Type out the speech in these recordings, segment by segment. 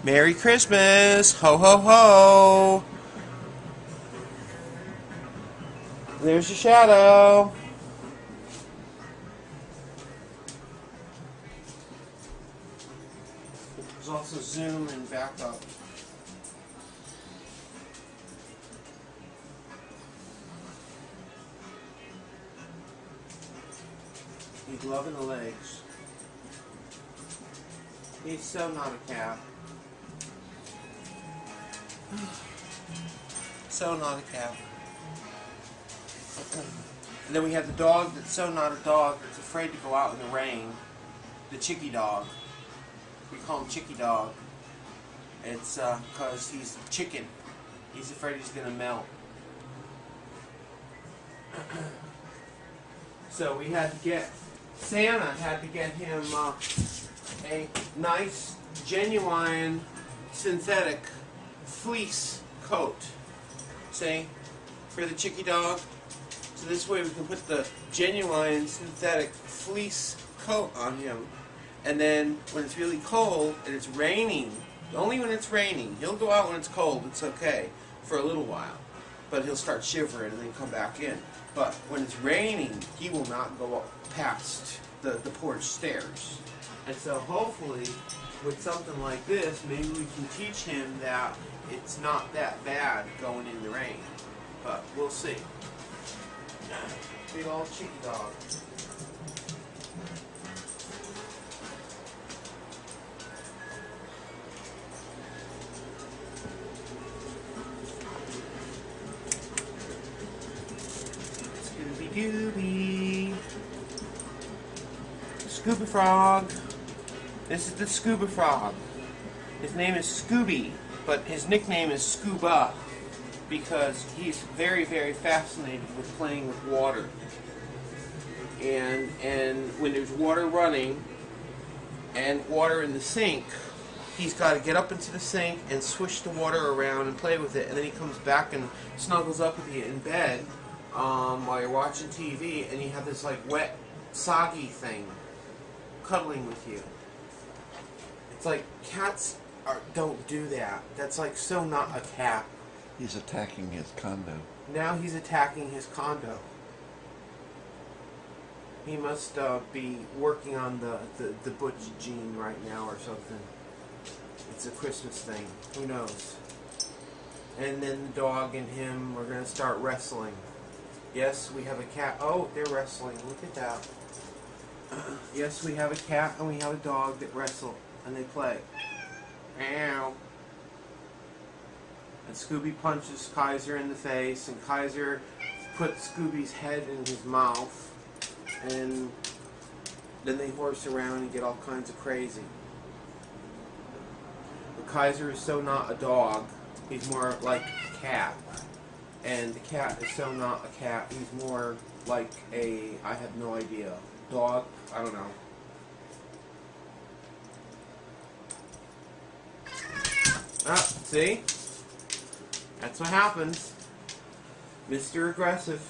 Merry Christmas! Ho ho ho! There's your shadow. There's also zoom and backup. He's loving the legs. He's so not a cat. So not a cat. And then we have the dog that's so not a dog that's afraid to go out in the rain. The Chicky dog. We call him Chicky dog. It's because he's chicken. He's afraid he's going to melt. So we had to get, Santa had to get him a nice, genuine, synthetic fleece coat. See? For the Chicky dog. So this way we can put the genuine, synthetic fleece coat on him. And then when it's really cold and it's raining, only when it's raining, he'll go out when it's cold, it's okay, for a little while. But he'll start shivering and then come back in. But when it's raining, he will not go up past the porch stairs. And so hopefully, with something like this, maybe we can teach him that it's not that bad going in the rain. But we'll see. Big old Chicky dog. Scooby-Dooby. Scuba Frog. This is the Scuba Frog. His name is Scooby, but his nickname is Scuba because he's very, very fascinated with playing with water. And when there's water running and water in the sink, he's got to get up into the sink and swish the water around and play with it, and then he comes back and snuggles up with you in bed while you're watching TV, and you have this like wet, soggy thing cuddling with you. It's like cats don't do that. That's like so not a cat. He's attacking his condo. Now he's attacking his condo. He must be working on the Butch gene right now or something. It's a Christmas thing. Who knows? And then the dog and him are going to start wrestling. Yes, we have a cat. Oh, they're wrestling. Look at that. Yes, we have a cat and we have a dog that wrestle. And they play. Ow. And Scooby punches Kaiser in the face, and Kaiser puts Scooby's head in his mouth, and then they horse around and get all kinds of crazy. But Kaiser is so not a dog, he's more like a cat. And the cat is so not a cat, he's more like a, I have no idea, dog? I don't know. Ah, see? That's what happens. Mr. Aggressive.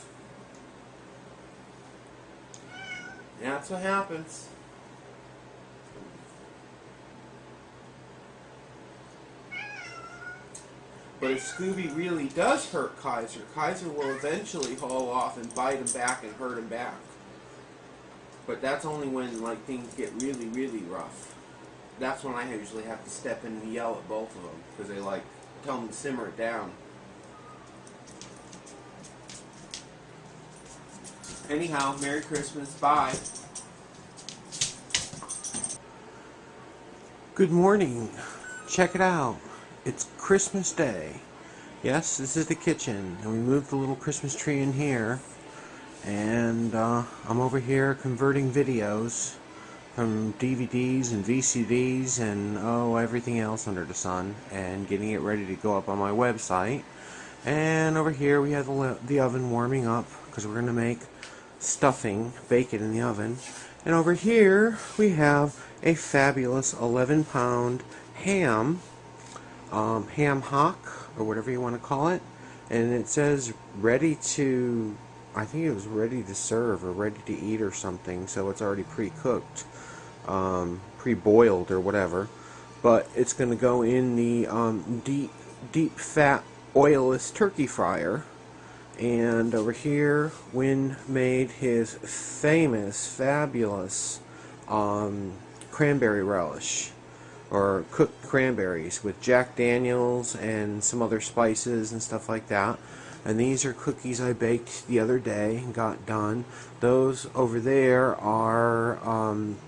That's what happens. But if Scooby really does hurt Kaiser, Kaiser will eventually haul off and bite him back and hurt him back. But that's only when like things get really, really rough. That's when I usually have to step in and yell at both of them because they like tell them to simmer it down. Anyhow, Merry Christmas. Bye. Good morning. Check it out. It's Christmas Day. Yes, this is the kitchen. And we moved the little Christmas tree in here. And I'm over here converting videos from DVDs and VCDs and everything else under the sun, and getting it ready to go up on my website. And over here we have the oven warming up because we're going to make stuffing, bake it in the oven. And over here we have a fabulous 11-pound ham, ham hock, or whatever you want to call it. And it says ready to, I think it was ready to serve or ready to eat or something, so it's already pre-cooked, pre-boiled or whatever. but it's going to go in the deep fat oilless turkey fryer. And over here, Win made his famous, fabulous cranberry relish, or cooked cranberries with Jack Daniels and some other spices and stuff like that. And these are cookies I baked the other day and got done. Those over there are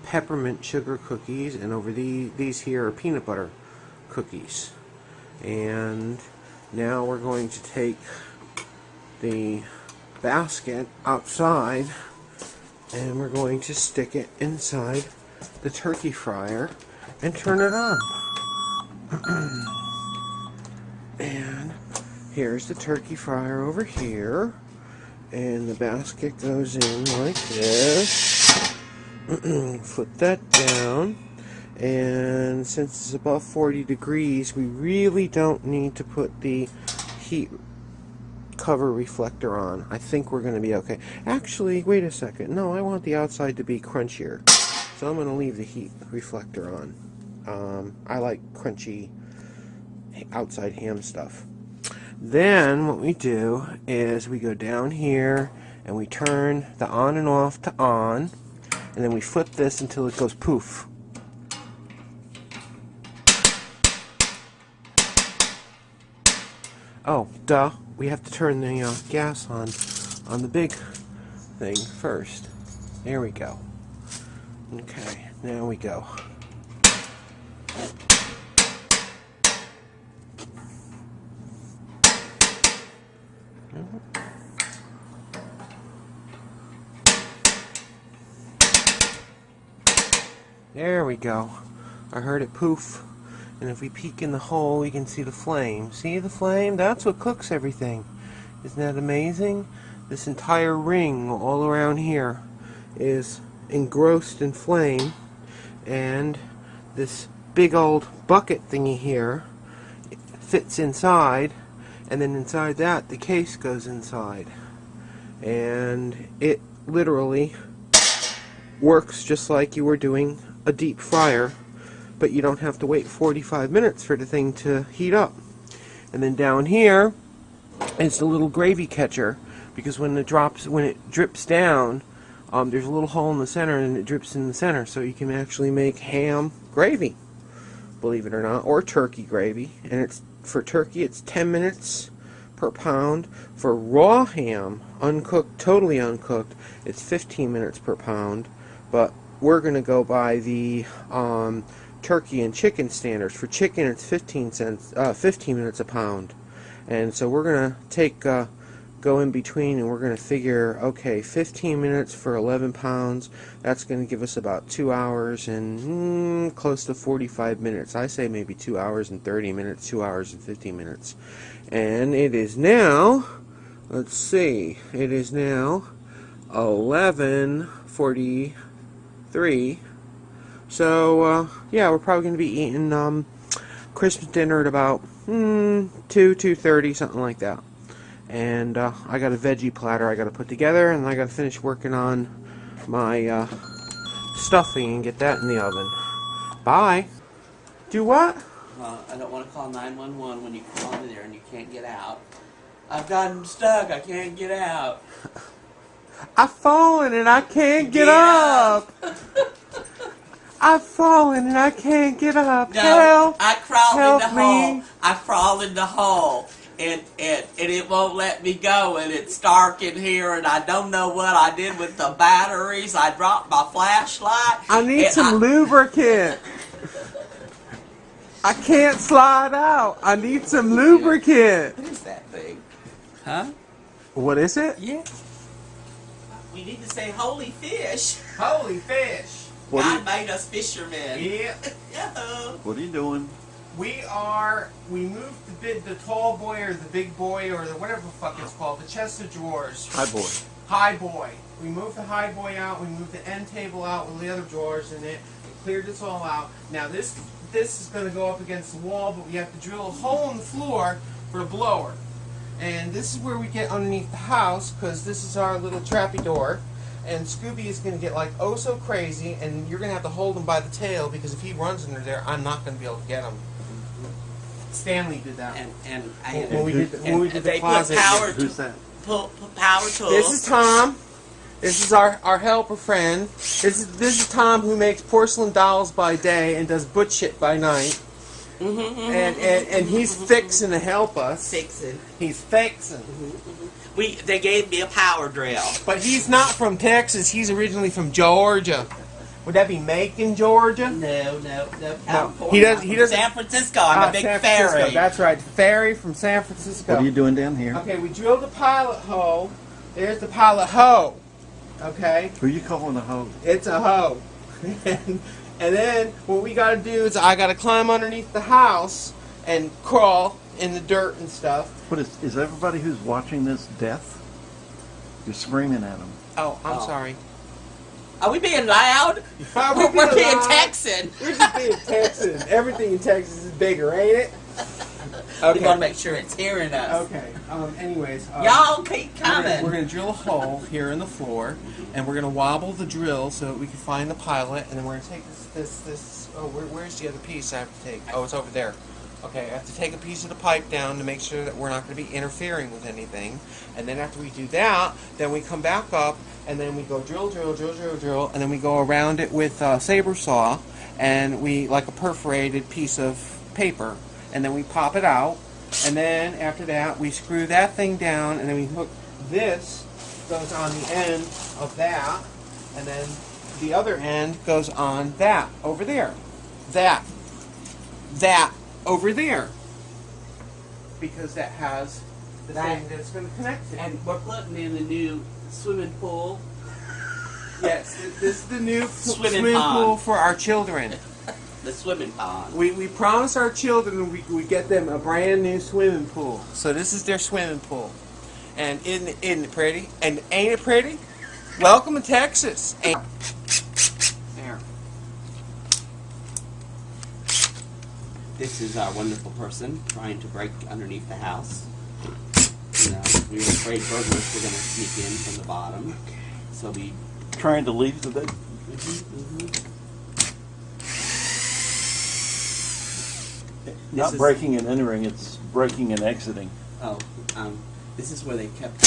peppermint sugar cookies, and over these here are peanut butter cookies. And now we're going to take the basket outside and we're going to stick it inside the turkey fryer and turn it on. And here's the turkey fryer over here, and the basket goes in like this. Flip that down, and since it's above 40 degrees, we really don't need to put the heat cover reflector on. I think we're going to be okay. Actually, wait a second. No, I want the outside to be crunchier, so I'm going to leave the heat reflector on. I like crunchy outside ham stuff. Then what we do is we go down here and we turn the on and off to on, and then we flip this until it goes poof. Oh, duh. We have to turn the gas on the big thing first. There we go. Okay, now we go. There we go. I heard it poof. And if we peek in the hole, we can see the flame. See the flame? That's what cooks everything. Isn't that amazing? This entire ring all around here is engrossed in flame. And this big old bucket thingy here fits inside. And then inside that, the case goes inside. And it literally works just like you were doing a deep fryer, but you don't have to wait 45 minutes for the thing to heat up. And then down here is the little gravy catcher, because when it drips down, there's a little hole in the center and it drips in the center, so you can actually make ham gravy, believe it or not, or turkey gravy. And it's for turkey, it's 10 minutes per pound. For raw ham, uncooked, totally uncooked, it's 15 minutes per pound. But we're going to go by the turkey and chicken standards. For chicken, it's 15 minutes a pound. And so we're going to go in between, and we're going to figure, okay, 15 minutes for 11 pounds, that's going to give us about 2 hours and close to 45 minutes. I say maybe 2 hours and 30 minutes, 2 hours and 15 minutes. And it is now, let's see, it is now 11:43. So, yeah, we're probably going to be eating Christmas dinner at about 2:30, something like that. And I got a veggie platter I got to put together, and I got to finish working on my stuffing and get that in the oven. Bye. Do what? I don't want to call 911 when you call in there and you can't get out. I've gotten stuck. I can't get out. I've fallen and I can't get up. I've fallen and I can't get up. No, Help! I crawled Help in the me. hole. I crawled in the hole. And it won't let me go, and it's dark in here, and I don't know what I did with the batteries. I dropped my flashlight. I need some lubricant. I can't slide out. I need some lubricant. What is that thing? Huh? What is it? Yeah. We need to say holy fish. Holy fish. God made us fishermen. Yeah. Yo. What are you doing? We moved the tall boy or the big boy or the whatever the fuck it's called, the chest of drawers. Hi, boy. High boy. We moved the high boy out. We moved the end table out with the other drawers in it. We cleared this all out. Now this is going to go up against the wall, but we have to drill a hole in the floor for the blower. And this is where we get underneath the house, because this is our little trappy door. and Scooby is going to get like oh so crazy, and you're going to have to hold him by the tail, because if he runs under there, I'm not going to be able to get him. Stanley did that. When we did the they closet. put power Who's that? power tools. This is Tom. This is our helper friend. This is Tom, who makes porcelain dolls by day and does butch shit by night. And he's fixing to help us. Fixing. He's fixing. They gave me a power drill. But he's not from Texas. He's originally from Georgia. Would that be Macon, Georgia? No, He does. San Francisco. I'm a big San Francisco. ferry. That's right, ferry from San Francisco. What are you doing down here? Okay, we drilled the pilot hole. There's the pilot hoe. Okay. Who are you calling a hoe? It's a hoe. And then what we got to do is I got to climb underneath the house and crawl in the dirt and stuff. What is everybody who's watching this deaf? You're screaming at them. Oh, I'm sorry. Are we being loud? We're being Texan. We're just being Texan. Everything in Texas is bigger, ain't it? Okay. We want to make sure it's hearing us. Okay. Anyways. Y'all keep coming. We're going to drill a hole here in the floor, and we're going to wobble the drill so that we can find the pilot, and then we're going to take this. Oh, where's the other piece I have to take? Oh, it's over there. Okay, I have to take a piece of the pipe down to make sure that we're not going to be interfering with anything. And then after we do that, then we come back up, and then we go drill, and then we go around it with a saber saw, and we, like a perforated piece of paper, and then we pop it out, and then after that, we screw that thing down, and then we hook this, goes on the end of that, and then the other end goes on that, over there. That over there, because that has the thing that's going to connect it. And we're putting in the new swimming pool. Yes, this is the new Swimming pool for our children. The swimming pond. We promise our children we get them a brand new swimming pool. So this is their swimming pool, and isn't it pretty? And ain't it pretty? Welcome to Texas. There. This is our wonderful person trying to break underneath the house. You know, we were afraid burglars were going to sneak in from the bottom. So we... Trying to leave the bed? Not breaking and entering, it's breaking and exiting. Oh, this is where they kept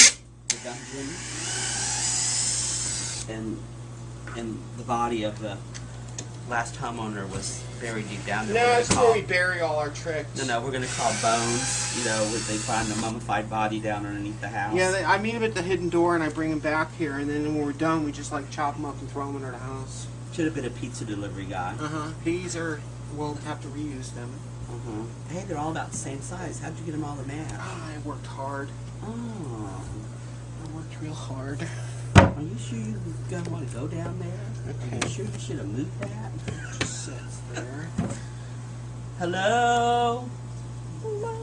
the dungeon. And the body of the last homeowner was buried deep down there. No, it's where we bury all our tricks. No, we're going to call bones. You know, when they find a mummified body down underneath the house. Yeah, I meet them at the hidden door, and I bring them back here, and then when we're done, we just like chop them up and throw them under the house. Should have been a pizza delivery guy. These are, we'll have to reuse them. Hey, they're all about the same size. How'd you get them all to match? I worked hard. Oh. I worked real hard. Are you sure you're going to want to go down there? Okay. Are you sure you should have moved that? It just sits there. Hello? Hello?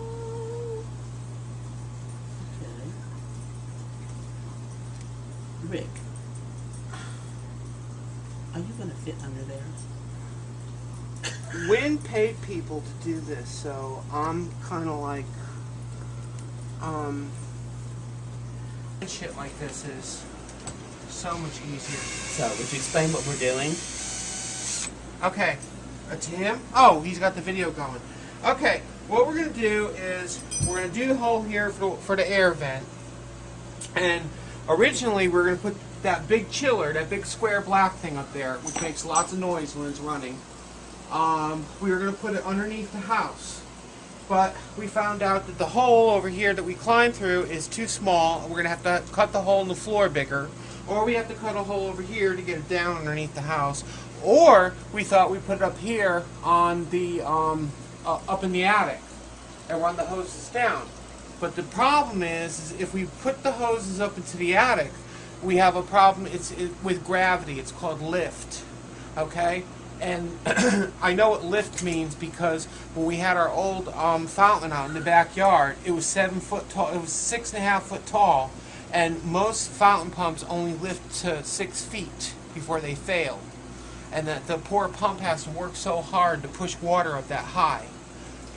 Okay. Rick, are you going to fit under there? Wynn paid people to do this, so I'm kind of like, shit like this is so much easier. So, would you explain what we're doing? Okay, to him? Oh, he's got the video going. Okay, what we're going to do is we're going to do the hole here for the air vent. And originally we're going to put that big chiller, that big square black thing up there, which makes lots of noise when it's running. We were going to put it underneath the house. But we found out that the hole over here that we climbed through is too small, and we're going to have to cut the hole in the floor bigger. Or we have to cut a hole over here to get it down underneath the house. Or we thought we'd put it up here on the, up in the attic and run the hoses down. But the problem is if we put the hoses up into the attic, we have a problem with gravity. It's called lift. Okay? And I know what lift means because when we had our old fountain out in the backyard, it was 7 foot tall. It was 6.5 foot tall, and most fountain pumps only lift to 6 feet before they fail. And that the poor pump has to work so hard to push water up that high.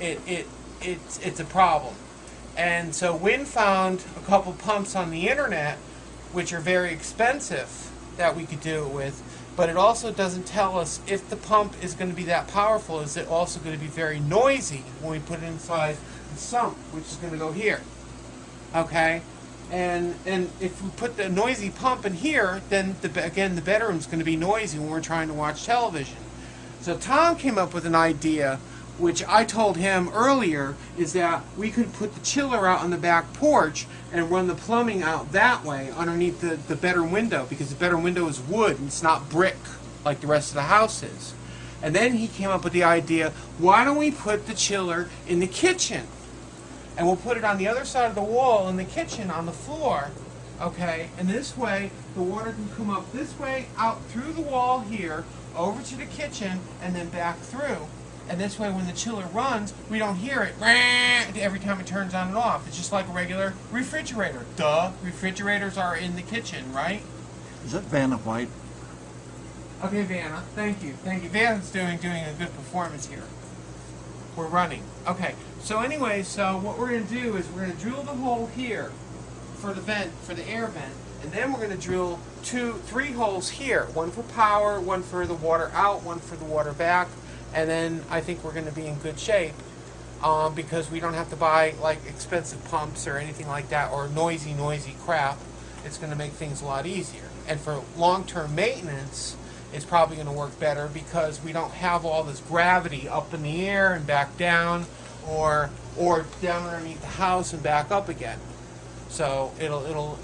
It's a problem. And so Wynn found a couple pumps on the internet, which are very expensive, that we could do it with, but it also doesn't tell us if the pump is going to be that powerful. Is it also going to be very noisy when we put it inside the sump, which is going to go here? Okay, and if we put the noisy pump in here, then again the bedroom's going to be noisy when we're trying to watch television. So Tom came up with an idea, which I told him earlier, is that we could put the chiller out on the back porch and run the plumbing out that way underneath the bedroom window, because the bedroom window is wood and it's not brick like the rest of the house is. And then he came up with the idea, why don't we put the chiller in the kitchen? And we'll put it on the other side of the wall in the kitchen on the floor, okay? And this way, the water can come up this way, out through the wall here, over to the kitchen, and then back through. And this way, when the chiller runs, we don't hear it every time it turns on and off. It's just like a regular refrigerator. Duh, refrigerators are in the kitchen, right? Is that Vanna White? Okay, Vanna, thank you. Thank you. Vanna's doing a good performance here. We're running. Okay, so anyway, so what we're going to do is we're going to drill the hole here for the vent, for the air vent, and then we're going to drill three holes here. One for power, one for the water out, one for the water back, and then I think we're going to be in good shape because we don't have to buy like expensive pumps or anything like that, or noisy crap. It's going to make things a lot easier. And for long-term maintenance, it's probably going to work better because we don't have all this gravity up in the air and back down, or down underneath the house and back up again. So it'll.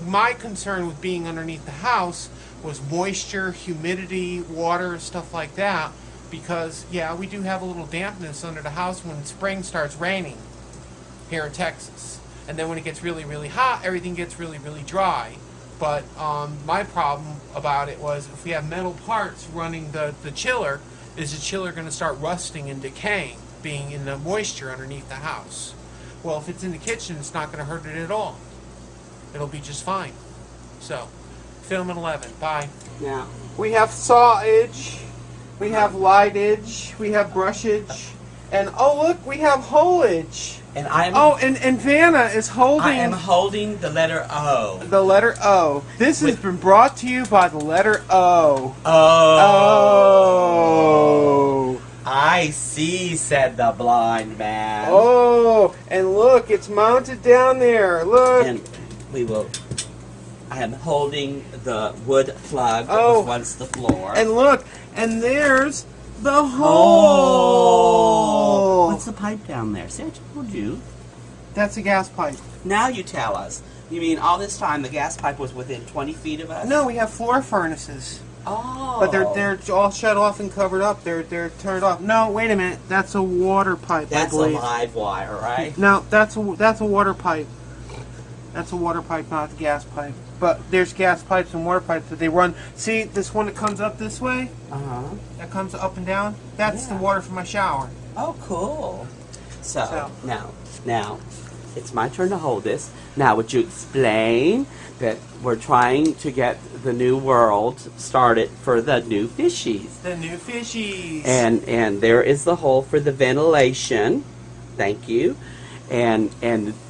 My concern with being underneath the house was moisture, humidity, water, stuff like that. Because yeah, we do have a little dampness under the house when spring starts raining here in Texas, and then when it gets really hot, everything gets really dry. But my problem about it was if we have metal parts running the chiller, is the chiller going to start rusting and decaying, being in the moisture underneath the house? Well, if it's in the kitchen, it's not going to hurt it at all. It'll be just fine. So, film at 11. Bye. Now, we have sawage, we have lightage, we have brushage, and oh look, we have holeage. And I'm and Vanna is holding. I am holding the letter O. The letter O. This has been brought to you by the letter O. Oh. I see, said the blind man. Oh, and look, it's mounted down there. Look. And we will. I am holding the wood plug that was once the floor. And look, and there's the hole. What's the pipe down there? See, I told you. That's a gas pipe. Now you tell us. You mean all this time the gas pipe was within 20 feet of us? No, we have floor furnaces. Oh. But they're all shut off and covered up. They're turned off. No, wait a minute. That's a water pipe. That's I a believe. live wire, right? No, that's a water pipe. That's a water pipe, not a gas pipe. But there's gas pipes and water pipes that they run. See this one that comes up this way? That comes up and down? That's the water from my shower. Oh, cool. So now, it's my turn to hold this. Now, would you explain that we're trying to get the new world started for the new fishies? The new fishies. And there is the hole for the ventilation. Thank you. And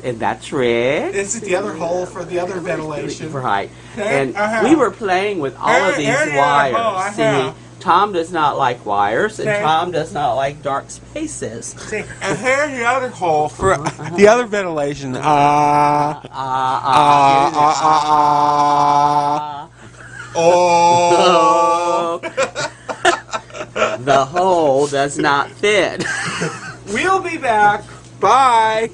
that's Rick. This is the other hole for the other ventilation. Right. And we were playing with all of these wires. See, Tom does not like wires, and Tom does not like dark spaces. See, and here's the other hole for the other ventilation. Oh. The hole does not fit. We'll be back. Bye.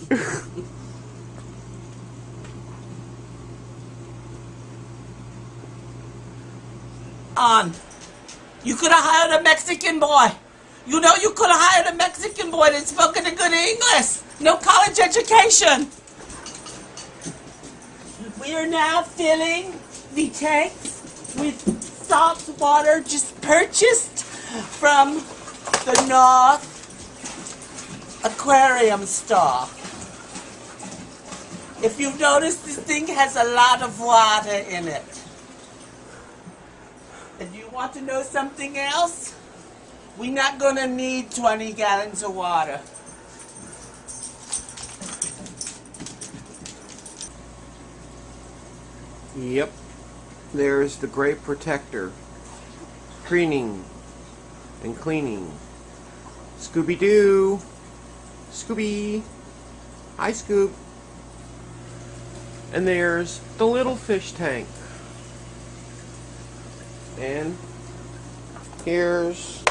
You could have hired a Mexican boy. You know, you could have hired a Mexican boy that spoke in good English. No college education. We are now filling the tanks with salt water just purchased from the North Aquarium store. If you've noticed, this thing has a lot of water in it. And you want to know something else? We're not going to need 20 gallons of water. Yep. There's the Great Protector. Preening and cleaning. Scooby-Doo. Scooby. Hi, Scoob. And there's the little fish tank. And here's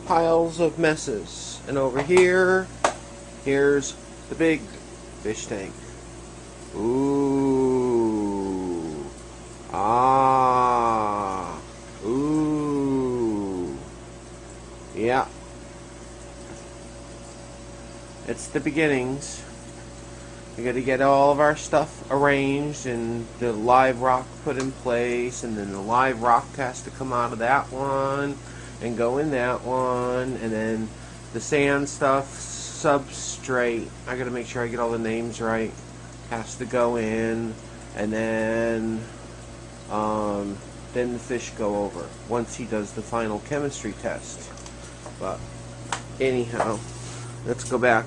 piles of messes. And over here, here's the big fish tank. Ooh. Ah. Ooh. Yeah. It's the beginnings. We got to get all of our stuff arranged and the live rock put in place, and then the live rock has to come out of that one and go in that one, and then the sand stuff, substrate, I got to make sure I get all the names right, has to go in, and then the fish go over once he does the final chemistry test. But anyhow, let's go back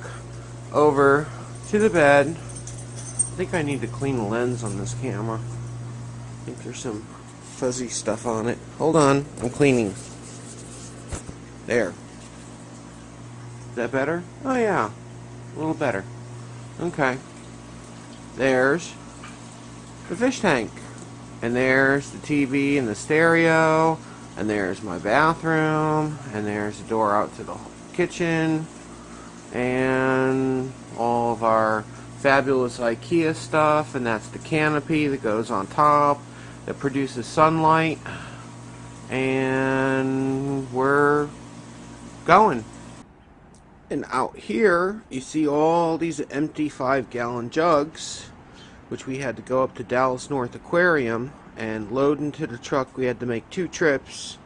over to the bed. I think I need to clean the lens on this camera. I think there's some fuzzy stuff on it. Hold on, I'm cleaning. There. Is that better? Oh yeah, a little better. Okay. There's the fish tank. And there's the TV and the stereo. And there's my bathroom. And there's the door out to the kitchen. And all of our fabulous IKEA stuff, and that's the canopy that goes on top that produces sunlight, and we're going. And out here you see all these empty 5-gallon jugs, which we had to go up to Dallas North Aquarium and load into the truck. We had to make 2 trips.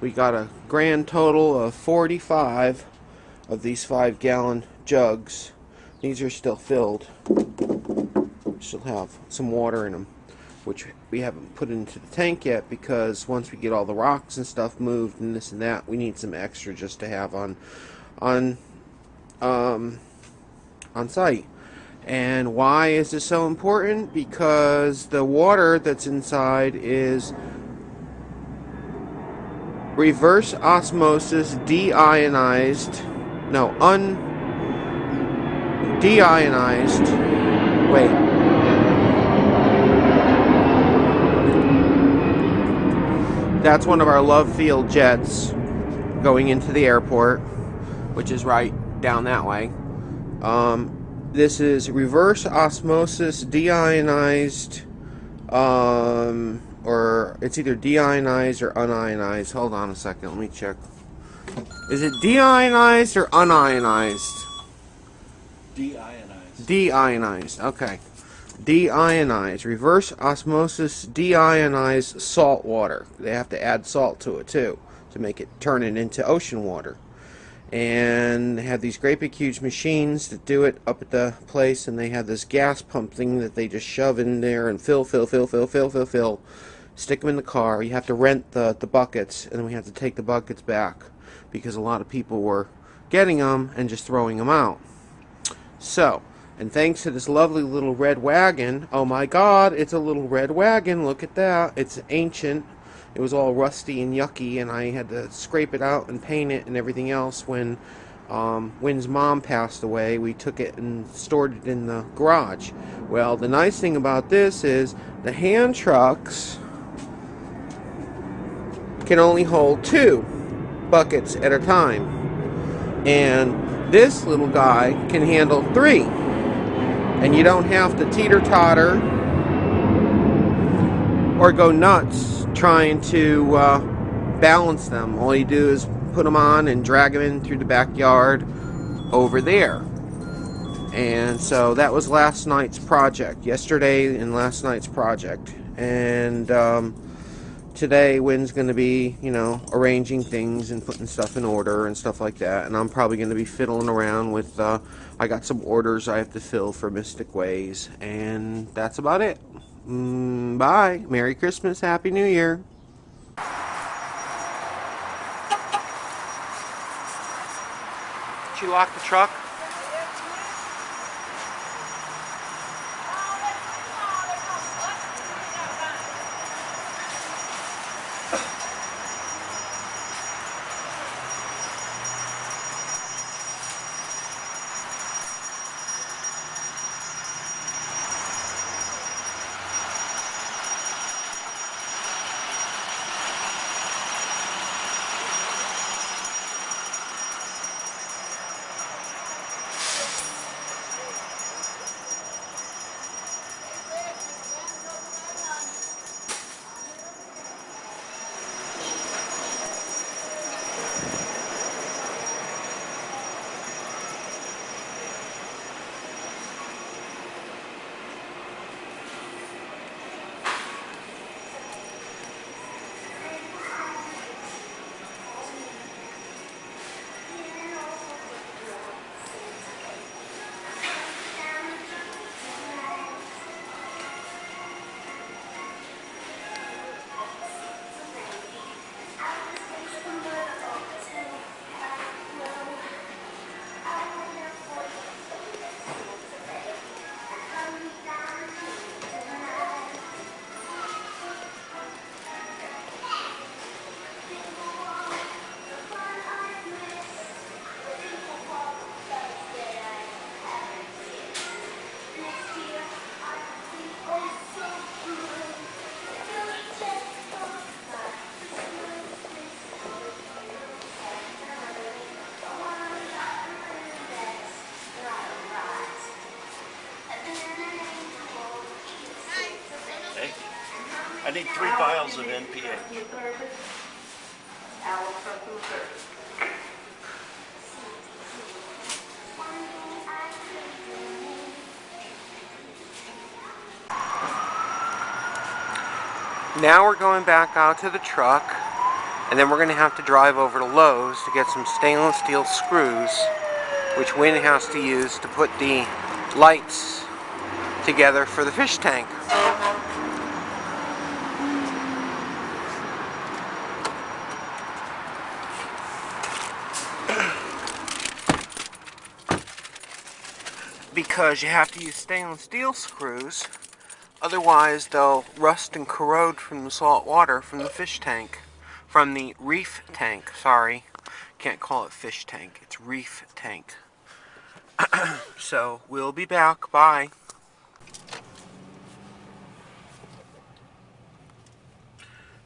We got a grand total of 45 of these 5-gallon jugs. These are still filled. Still have some water in them, which we haven't put into the tank yet, because once we get all the rocks and stuff moved and this and that, we need some extra just to have on site. And why is this so important? Because the water that's inside is reverse osmosis deionized. No, deionized. Wait. That's one of our Love Field jets going into the airport, which is right down that way. This is reverse osmosis deionized, or it's either deionized or unionized. Hold on a second, let me check. Is it deionized or unionized? Deionized. Deionized, okay. Deionized, reverse osmosis deionized salt water. They have to add salt to it too to make it turn it into ocean water. And they have these great big huge machines that do it up at the place, and they have this gas pump thing that they just shove in there and fill, stick them in the car. You have to rent the buckets, and then we have to take the buckets back because a lot of people were getting them and just throwing them out. So, and thanks to this lovely little red wagon, oh my god, it's a little red wagon, look at that, it's ancient. It was all rusty and yucky, and I had to scrape it out and paint it and everything else. When Wynn's mom passed away, we took it and stored it in the garage. Well, the nice thing about this is the hand trucks can only hold 2 buckets at a time, and this little guy can handle 3, and you don't have to teeter-totter or go nuts trying to balance them. All you do is put them on and drag them in through the backyard over there. And so that was last night's project, yesterday and last night's project. And today Wynn's going to be, you know, arranging things and putting stuff in order and stuff like that. And I'm probably going to be fiddling around with, I got some orders I have to fill for Mystic Ways. And that's about it. Bye. Merry Christmas. Happy New Year. Did you lock the truck? need 3 vials of NPH. Now we're going back out to the truck, and then we're going to have to drive over to Lowe's to get some stainless steel screws, which Wynn has to use to put the lights together for the fish tank. Because you have to use stainless steel screws, otherwise they'll rust and corrode from the salt water from the fish tank. From the reef tank, sorry. Can't call it fish tank, it's reef tank. So, we'll be back. Bye.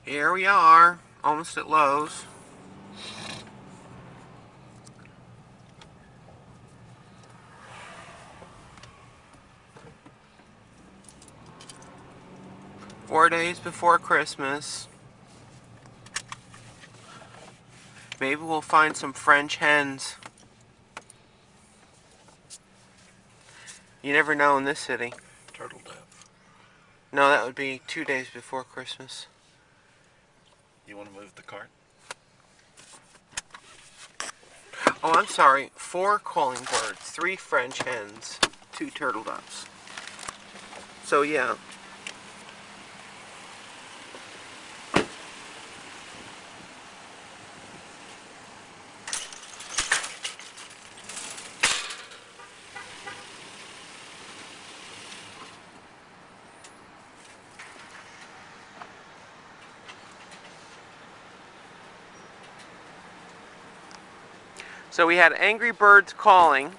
Here we are, almost at Lowe's. Four days before Christmas. Maybe we'll find some French hens. You never know in this city. Turtle dove. No, that would be 2 days before Christmas. You want to move the cart? Oh, I'm sorry. 4 calling birds, 3 French hens, 2 turtle doves. So, yeah. So we had Angry Birds calling,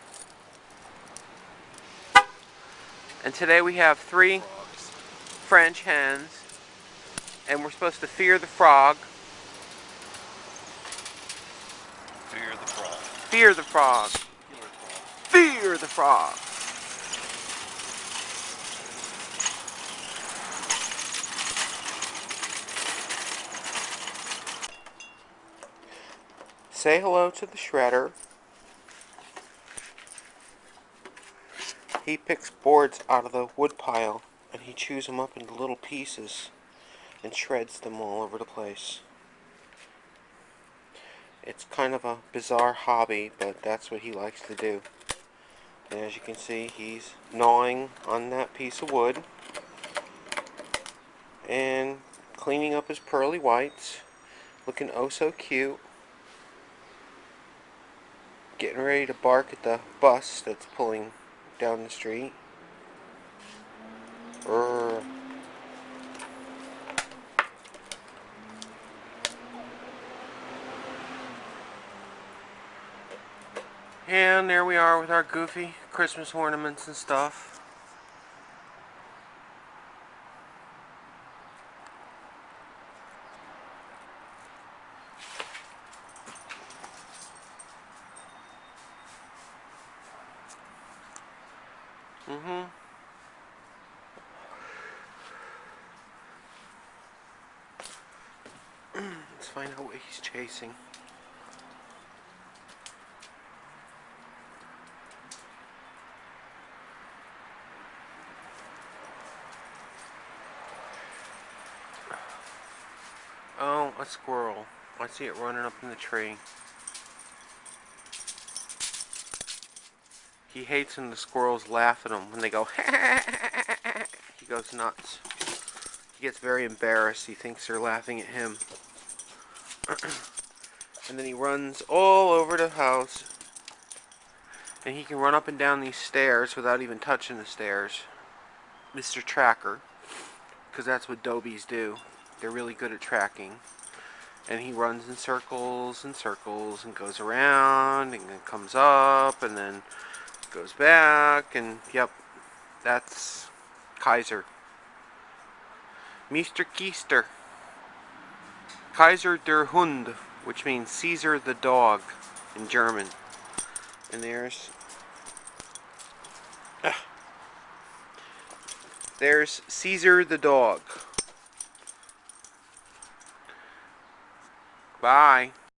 and today we have 3 French hens, and we're supposed to fear the frog. Fear the frog. Fear the frog. Fear the frog. Say hello to the shredder. He picks boards out of the wood pile and he chews them up into little pieces and shreds them all over the place. It's kind of a bizarre hobby, but that's what he likes to do. And as you can see, he's gnawing on that piece of wood and cleaning up his pearly whites, looking oh so cute. Getting ready to bark at the bus that's pulling down the street. Urgh. And there we are with our goofy Christmas ornaments and stuff. Let's find out what he's chasing. Oh, a squirrel. I see it running up in the tree. He hates when the squirrels laugh at him when they go he goes nuts. He gets very embarrassed. He thinks they're laughing at him. And then he runs all over the house. And he can run up and down these stairs without even touching the stairs. Mr. Tracker. Because that's what dobies do. They're really good at tracking. And he runs in circles and circles and goes around and then comes up and then goes back, and yep, that's Kaiser. Mr. Keister. Kaiser der Hund, which means Caesar the dog in German. And there's Caesar the dog. Bye.